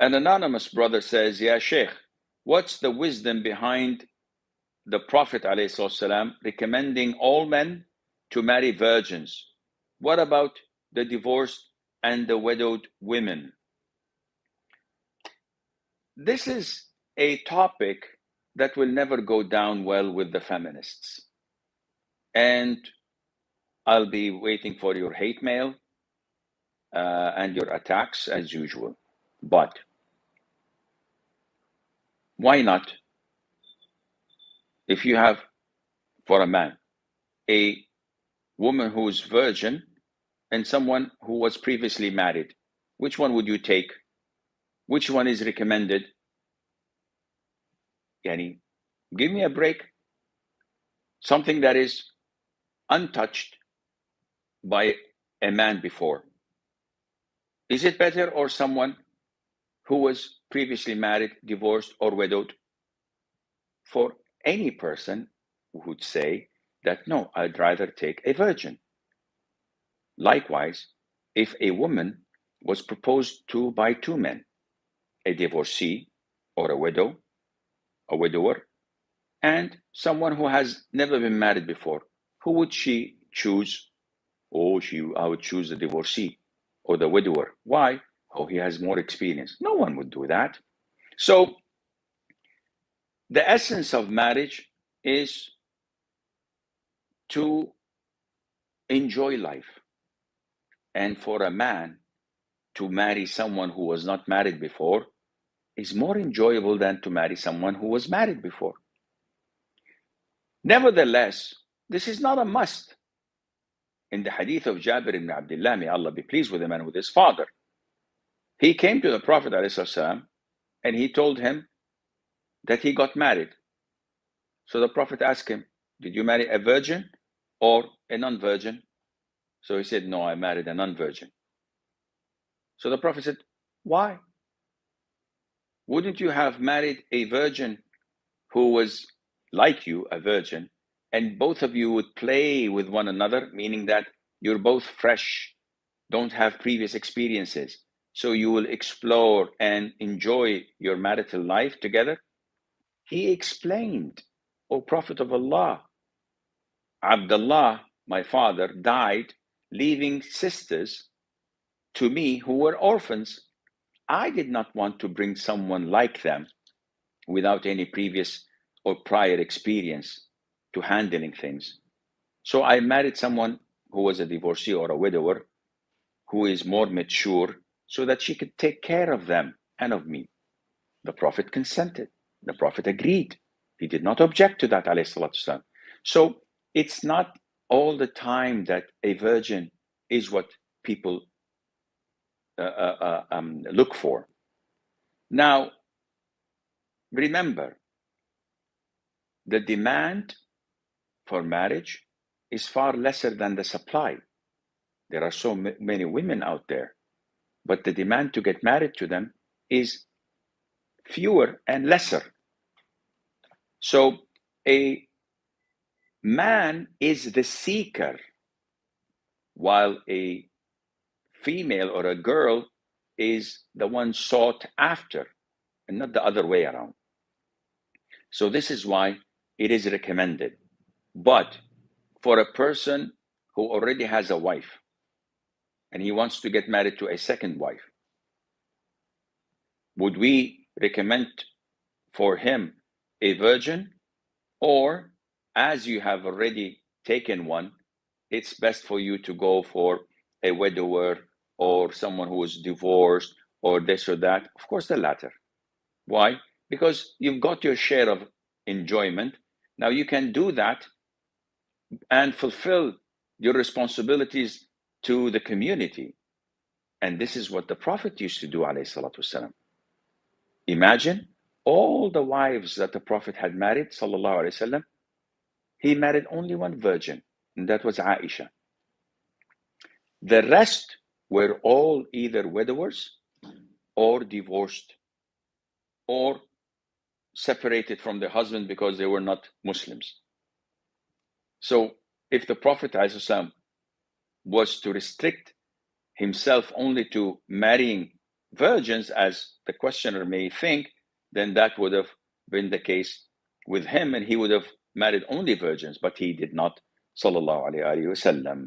An anonymous brother says, Ya Sheikh, what's the wisdom behind the Prophet ﷺ recommending all men to marry virgins? What about the divorced and the widowed women? This is a topic that will never go down well with the feminists. And I'll be waiting for your hate mail and your attacks as usual. But why not, if you have, for a man, a woman who is virgin and someone who was previously married, which one would you take? Which one is recommended? Yani, give me a break. Something that is untouched by a man before. Is it better, or someone who was previously married, divorced, or widowed? For any person who would say that, no, I'd rather take a virgin. Likewise, if a woman was proposed to by two men, a divorcee or a widower, and someone who has never been married before, who would she choose? Oh, I would choose the divorcee or the widower. Why? Oh, he has more experience. No one would do that. So the essence of marriage is to enjoy life. And for a man to marry someone who was not married before is more enjoyable than to marry someone who was married before. Nevertheless, this is not a must. In the hadith of Jabir ibn Abdullah, may Allah be pleased with him and with his father, he came to the Prophet ﷺ and he told him that he got married. So the Prophet asked him, did you marry a virgin or a non-virgin? So he said, no, I married a non-virgin. So the Prophet said, why? Wouldn't you have married a virgin who was like you, a virgin, and both of you would play with one another, meaning that you're both fresh, don't have previous experiences, so you will explore and enjoy your marital life together? He explained, O Prophet of Allah, Abdullah, my father, died leaving sisters to me who were orphans. I did not want to bring someone like them without any previous or prior experience to handling things. So I married someone who was a divorcee or a widower who is more mature so that she could take care of them and of me. The Prophet consented. The Prophet agreed. He did not object to that, alayhi salatu wasalam. So it's not all the time that a virgin is what people look for. Now, remember, the demand for marriage is far lesser than the supply. There are so many women out there, but the demand to get married to them is fewer and lesser. So a man is the seeker, while a female or a girl is the one sought after, and not the other way around. So this is why it is recommended. But for a person who already has a wife and he wants to get married to a second wife, would we recommend for him a virgin? Or, as you have already taken one, it's best for you to go for a widower or someone who is divorced or this or that? Of course, the latter. Why? Because you've got your share of enjoyment. Now you can do that and fulfill your responsibilities to the community. And this is what the Prophet used to do, alayhi salatu wasalam. Imagine all the wives that the Prophet had married, sallallahu alayhi wasallam. He married only one virgin, and that was Aisha. The rest were all either widowers or divorced or separated from their husband because they were not Muslims. So if the Prophet ﷺ was to restrict himself only to marrying virgins, as the questioner may think, then that would have been the case with him, and he would have married only virgins, but he did not. Sallallahu alaihi wasallam.